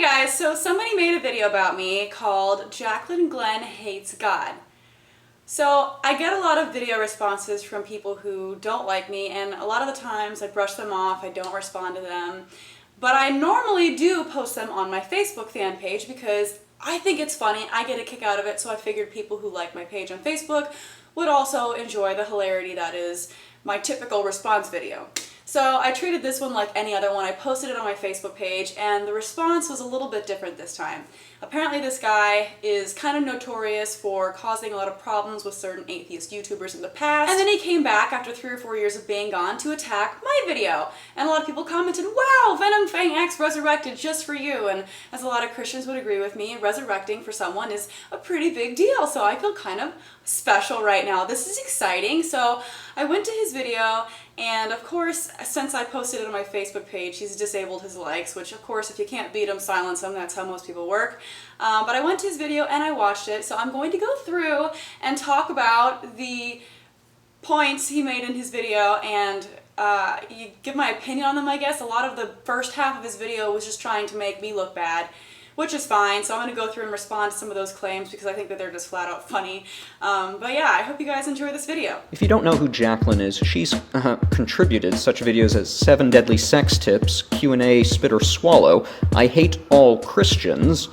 guys, so somebody made a video about me called Jacqueline Glenn Hates God. So I get a lot of video responses from people who don't like me, and a lot of the times I brush them off, I don't respond to them. But I normally do post them on my Facebook fan page because I think it's funny, I get a kick out of it, so I figured people who like my page on Facebook would also enjoy the hilarity that is my typical response video. So I treated this one like any other one. I posted it on my Facebook page, and the response was a little bit different this time. Apparently this guy is kind of notorious for causing a lot of problems with certain atheist YouTubers in the past, and then he came back after 3 or 4 years of being gone to attack my video. And a lot of people commented, wow, VenomFangX resurrected just for you, and as a lot of Christians would agree with me, resurrecting for someone is a pretty big deal, so I feel kind of special right now. This is exciting. So I went to his video, and of course, since I posted it on my Facebook page, he's disabled his likes, which of course, if you can't beat him, silence him. That's how most people work. But I went to his video and I watched it, so I'm going to go through and talk about the points he made in his video and you give my opinion on them, I guess. A lot of the first half of his video was just trying to make me look bad, which is fine, so I'm going to go through and respond to some of those claims because I think that they're just flat out funny. But yeah, I hope you guys enjoy this video. If you don't know who Jacqueline is, she's contributed such videos as 7 Deadly Sex Tips, Q&A, Spit or Swallow, I Hate All Christians,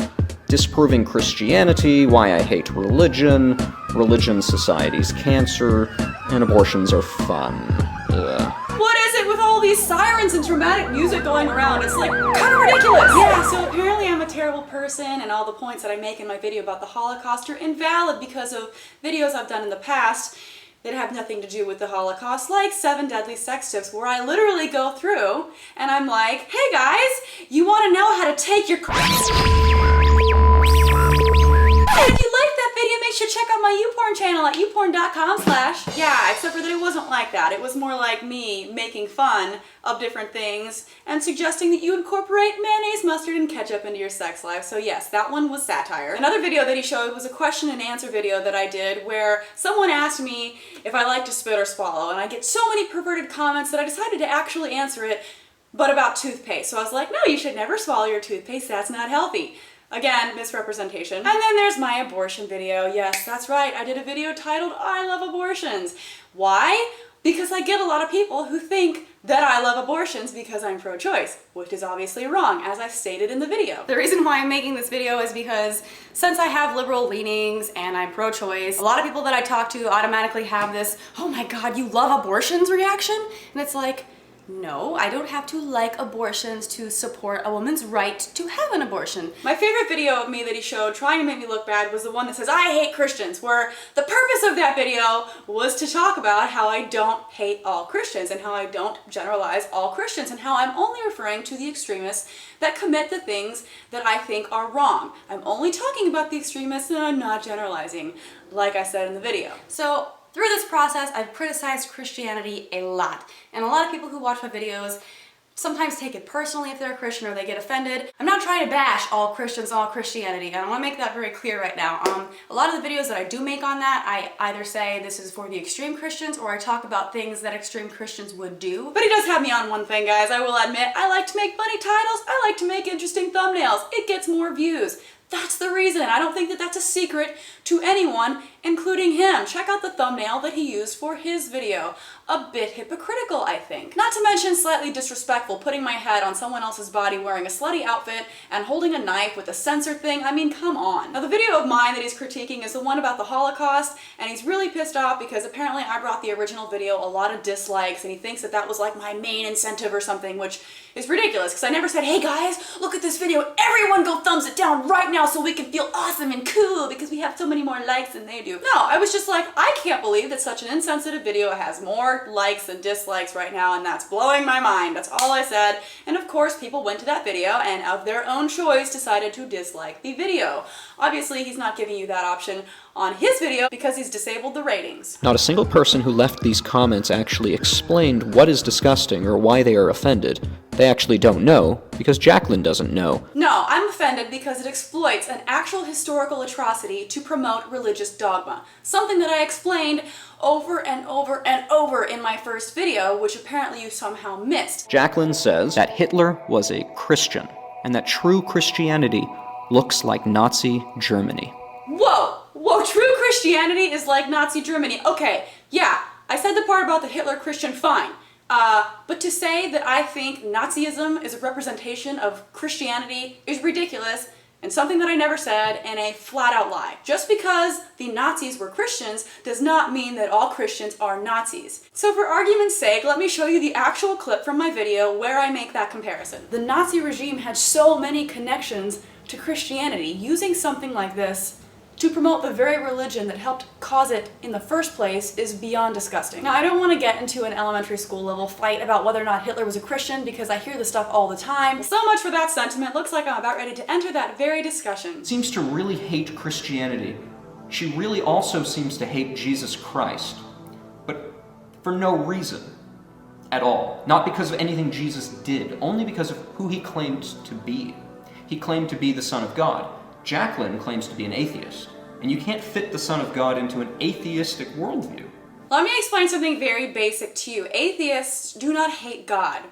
Disproving Christianity, Why I Hate Religion, Religion Society's Cancer, and Abortions Are Fun. Ugh. What is it with all these sirens and dramatic music going around? It's like kind of ridiculous. Yeah, so apparently I'm a terrible person and all the points that I make in my video about the Holocaust are invalid because of videos I've done in the past that have nothing to do with the Holocaust, like 7 Deadly Sex Tips, where I literally go through and I'm like, hey guys, you want to know how to take your... If you liked that video, make sure to check out my YouPorn channel at youporn.com/. Yeah, except for that it wasn't like that. It was more like me making fun of different things and suggesting that you incorporate mayonnaise, mustard, and ketchup into your sex life. So yes, that one was satire. Another video that he showed was a question and answer video that I did where someone asked me if I like to spit or swallow, and I get so many perverted comments that I decided to actually answer it, but about toothpaste. So I was like, no, you should never swallow your toothpaste. That's not healthy. Again, misrepresentation. And then there's my abortion video. Yes, that's right. I did a video titled, I Love Abortions. Why? Because I get a lot of people who think that I love abortions because I'm pro-choice, which is obviously wrong, as I stated in the video. The reason why I'm making this video is because since I have liberal leanings and I'm pro-choice, a lot of people that I talk to automatically have this, oh my God, you love abortions reaction? And it's like, no, I don't have to like abortions to support a woman's right to have an abortion. My favorite video of me that he showed trying to make me look bad was the one that says, I hate Christians, where the purpose of that video was to talk about how I don't hate all Christians and how I don't generalize all Christians and how I'm only referring to the extremists that commit the things that I think are wrong. I'm only talking about the extremists and I'm not generalizing, like I said in the video. So, through this process, I've criticized Christianity a lot, and a lot of people who watch my videos sometimes take it personally if they're a Christian or they get offended. I'm not trying to bash all Christians, all Christianity, and I want to make that very clear right now. A lot of the videos that I do make on that, I either say this is for the extreme Christians or I talk about things that extreme Christians would do. But he does have me on one thing, guys. I will admit, I like to make funny titles, I like to make interesting thumbnails. It gets more views. That's the reason. I don't think that that's a secret to anyone, including him. Check out the thumbnail that he used for his video. A bit hypocritical, I think. Not to mention slightly disrespectful, putting my head on someone else's body wearing a slutty outfit and holding a knife with a censor thing. I mean, come on. Now, the video of mine that he's critiquing is the one about the Holocaust, and he's really pissed off because apparently I brought the original video a lot of dislikes, and he thinks that that was like my main incentive or something, which is ridiculous because I never said, hey guys, look at this video, everyone go thumbs it down right now so we can feel awesome and cool because we have so many more likes than they do. No, I was just like, I can't believe that such an insensitive video has more likes than dislikes right now, and that's blowing my mind. That's all I said. And of course, people went to that video and of their own choice decided to dislike the video. Obviously, he's not giving you that option on his video because he's disabled the ratings. Not a single person who left these comments actually explained what is disgusting or why they are offended. They actually don't know, because Jacqueline doesn't know. No, I'm offended because it exploits an actual historical atrocity to promote religious dogma. Something that I explained over and over and over in my first video, which apparently you somehow missed. Jacqueline says that Hitler was a Christian. and that true Christianity looks like Nazi Germany. Whoa! Whoa, true Christianity is like Nazi Germany. Okay, yeah, I said the part about the Hitler Christian, fine. But to say that I think Nazism is a representation of Christianity is ridiculous, and something that I never said, and a flat-out lie. Just because the Nazis were Christians does not mean that all Christians are Nazis. So for argument's sake, let me show you the actual clip from my video where I make that comparison. The Nazi regime had so many connections to Christianity. Using something like this to promote the very religion that helped cause it in the first place is beyond disgusting. Now, I don't want to get into an elementary school level fight about whether or not Hitler was a Christian, because I hear this stuff all the time. So much for that sentiment. Looks like I'm about ready to enter that very discussion. Seems to really hate Christianity. She really also seems to hate Jesus Christ, but for no reason at all. Not because of anything Jesus did, only because of who he claimed to be. He claimed to be the Son of God. Jacqueline claims to be an atheist, and you can't fit the Son of God into an atheistic worldview. Let me explain something very basic to you. Atheists do not hate God.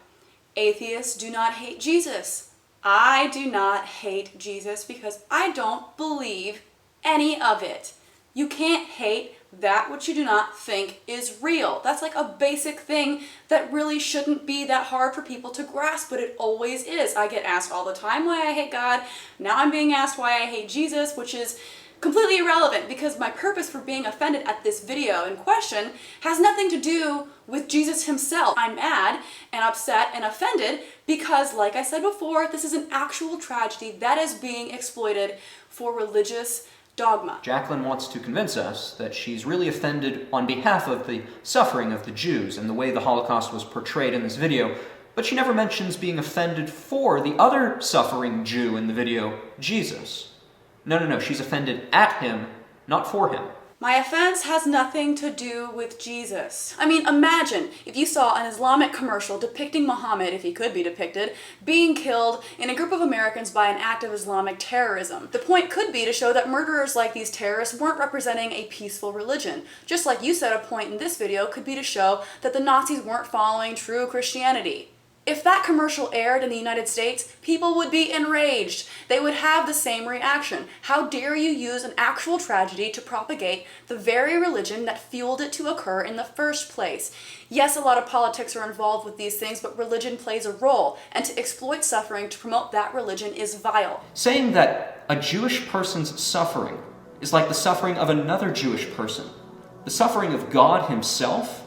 Atheists do not hate Jesus. I do not hate Jesus because I don't believe any of it. You can't hate that which you do not think is real. That's like a basic thing that really shouldn't be that hard for people to grasp, but it always is. I get asked all the time why I hate God. Now I'm being asked why I hate Jesus, which is completely irrelevant because my purpose for being offended at this video in question has nothing to do with Jesus himself. I'm mad and upset and offended because, like I said before, this is an actual tragedy that is being exploited for religious dogma. Jacqueline wants to convince us that she's really offended on behalf of the suffering of the Jews and the way the Holocaust was portrayed in this video, but she never mentions being offended for the other suffering Jew in the video, Jesus. No, she's offended at him, not for him. My offense has nothing to do with Jesus. I mean, imagine if you saw an Islamic commercial depicting Muhammad, if he could be depicted, being killed in a group of Americans by an act of Islamic terrorism. The point could be to show that murderers like these terrorists weren't representing a peaceful religion. Just like you said, a point in this video could be to show that the Nazis weren't following true Christianity. If that commercial aired in the United States, people would be enraged. They would have the same reaction. How dare you use an actual tragedy to propagate the very religion that fueled it to occur in the first place? Yes, a lot of politics are involved with these things, but religion plays a role, and to exploit suffering to promote that religion is vile. Saying that a Jewish person's suffering is like the suffering of another Jewish person, the suffering of God himself?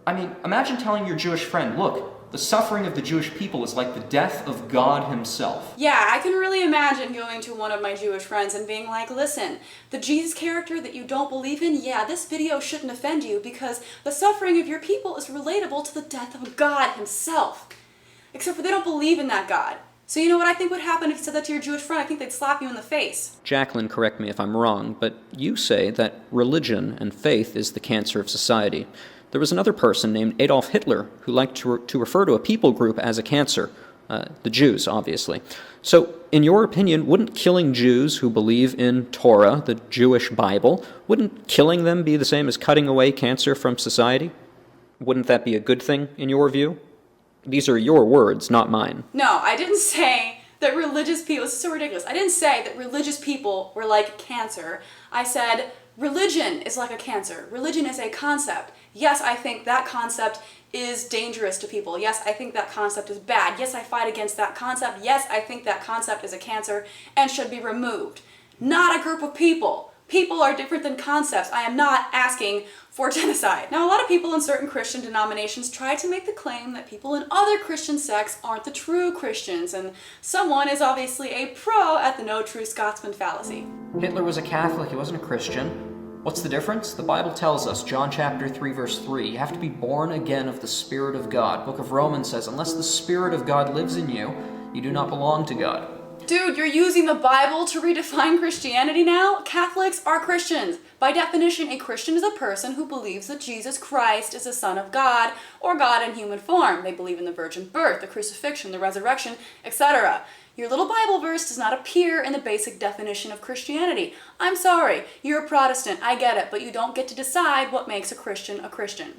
I mean, imagine telling your Jewish friend, look, the suffering of the Jewish people is like the death of God himself. Yeah, I can really imagine going to one of my Jewish friends and being like, listen, the Jesus character that you don't believe in, yeah, this video shouldn't offend you because the suffering of your people is relatable to the death of God himself. Except for they don't believe in that God. So you know what I think would happen if you said that to your Jewish friend? I think they'd slap you in the face. Jacqueline, correct me if I'm wrong, but you say that religion and faith is the cancer of society. There was another person named Adolf Hitler who liked to refer to a people group as a cancer, the Jews, obviously. So, in your opinion, wouldn't killing Jews who believe in Torah, the Jewish Bible, wouldn't killing them be the same as cutting away cancer from society? Wouldn't that be a good thing, in your view? These are your words, not mine. No, I didn't say that religious people, this is so ridiculous. I didn't say that religious people were like cancer. I said religion is like a cancer. Religion is a concept. Yes, I think that concept is dangerous to people. Yes, I think that concept is bad. Yes, I fight against that concept. Yes, I think that concept is a cancer and should be removed. Not a group of people. People are different than concepts. I am not asking for genocide. Now, a lot of people in certain Christian denominations try to make the claim that people in other Christian sects aren't the true Christians, and someone is obviously a pro at the no true Scotsman fallacy. Hitler was a Catholic, he wasn't a Christian. What's the difference? The Bible tells us, John chapter 3, verse 3, you have to be born again of the Spirit of God. Book of Romans says, unless the Spirit of God lives in you, you do not belong to God. Dude, you're using the Bible to redefine Christianity now? Catholics are Christians. By definition, a Christian is a person who believes that Jesus Christ is the Son of God, or God in human form. They believe in the virgin birth, the crucifixion, the resurrection, etc. Your little Bible verse does not appear in the basic definition of Christianity. I'm sorry, you're a Protestant, I get it, but you don't get to decide what makes a Christian a Christian.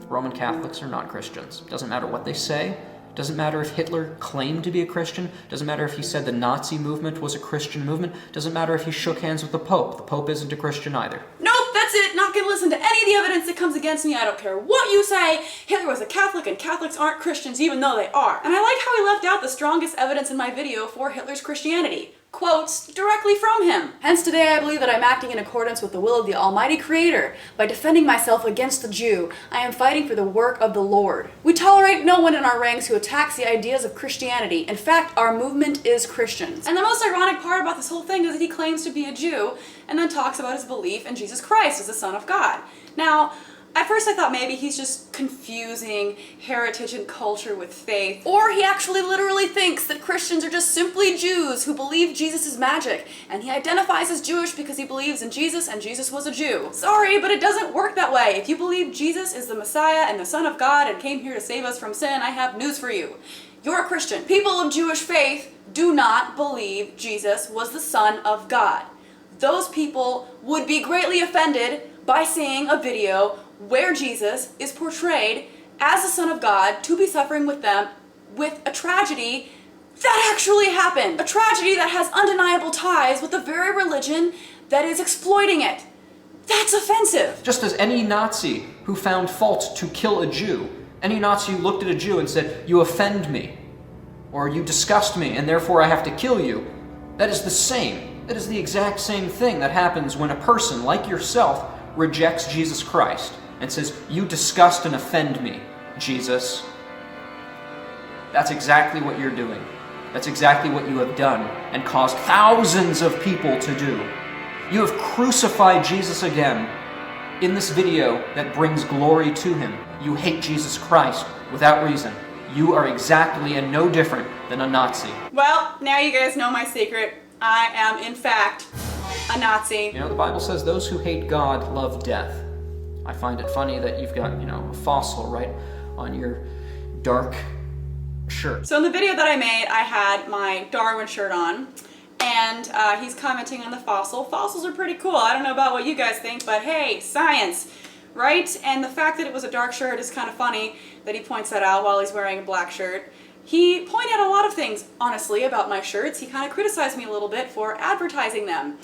Roman Catholics are not Christians. Doesn't matter what they say, Doesn't matter if Hitler claimed to be a Christian. Doesn't matter if he said the Nazi movement was a Christian movement. Doesn't matter if he shook hands with the Pope. The Pope isn't a Christian either. Nope, that's it. Not gonna listen to any of the evidence that comes against me. I don't care what you say. Hitler was a Catholic and Catholics aren't Christians even though they are. And I like how he left out the strongest evidence in my video for Hitler's Christianity. Quotes directly from him. Hence today I believe that I'm acting in accordance with the will of the Almighty Creator. By defending myself against the Jew, I am fighting for the work of the Lord. We tolerate no one in our ranks who attacks the ideas of Christianity. In fact, our movement is Christians. And the most ironic part about this whole thing is that he claims to be a Jew and then talks about his belief in Jesus Christ as the Son of God. Now, at first I thought maybe he's just confusing heritage and culture with faith. Or he actually literally thinks that Christians are just simply Jews who believe Jesus is magic, and he identifies as Jewish because he believes in Jesus and Jesus was a Jew. Sorry, but it doesn't work that way. If you believe Jesus is the Messiah and the Son of God and came here to save us from sin, I have news for you. You're a Christian. People of Jewish faith do not believe Jesus was the Son of God. Those people would be greatly offended by seeing a video where Jesus is portrayed as the Son of God to be suffering with them with a tragedy that actually happened. A tragedy that has undeniable ties with the very religion that is exploiting it. That's offensive. Just as any Nazi who found fault to kill a Jew, any Nazi who looked at a Jew and said, "You offend me," or "You disgust me, and therefore I have to kill you," that is the same. That is the exact same thing that happens when a person like yourself rejects Jesus Christ and says, "You disgust and offend me, Jesus." That's exactly what you're doing. That's exactly what you have done and caused thousands of people to do. You have crucified Jesus again in this video that brings glory to him. You hate Jesus Christ without reason. You are exactly and no different than a Nazi. Well, now you guys know my secret. I am, in fact, a Nazi. You know, the Bible says those who hate God love death. I find it funny that you've got, a fossil right on your dark shirt. So in the video that I made, I had my Darwin shirt on, and he's commenting on the fossil. Fossils are pretty cool. I don't know about what you guys think, but hey, science, right? And the fact that it was a dark shirt is kind of funny that he points that out while he's wearing a black shirt. He pointed out a lot of things, honestly, about my shirts. He kind of criticized me a little bit for advertising them.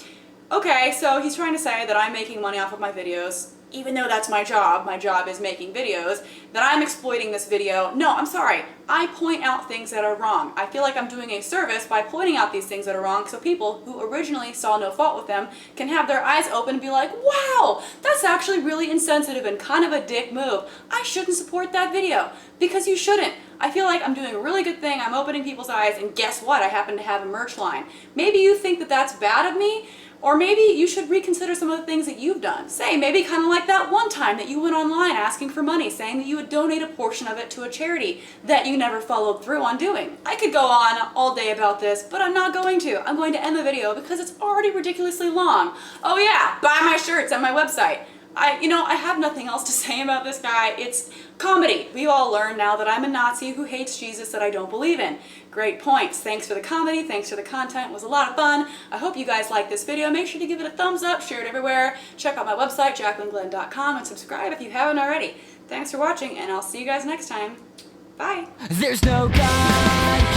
Okay, so he's trying to say that I'm making money off of my videos, even though that's my job is making videos, that I'm exploiting this video. No, I'm sorry. I point out things that are wrong. I feel like I'm doing a service by pointing out these things that are wrong so people who originally saw no fault with them can have their eyes open and be like, wow, that's actually really insensitive and kind of a dick move. I shouldn't support that video. Because you shouldn't. I feel like I'm doing a really good thing. I'm opening people's eyes, and guess what? I happen to have a merch line. Maybe you think that that's bad of me, or maybe you should reconsider some of the things that you've done. Say, maybe kind of like that one time that you went online asking for money, saying that you would donate a portion of it to a charity that you never followed through on doing. I could go on all day about this, but I'm not going to. I'm going to end the video because it's already ridiculously long. Oh yeah, buy my shirts on my website. I have nothing else to say about this guy. It's comedy. We all learn now that I'm a Nazi who hates Jesus that I don't believe in. Great points. Thanks for the comedy. Thanks for the content. It was a lot of fun. I hope you guys liked this video. Make sure to give it a thumbs up, share it everywhere. Check out my website, jacquelineglenn.com, and subscribe if you haven't already. Thanks for watching, and I'll see you guys next time. Bye. There's no God.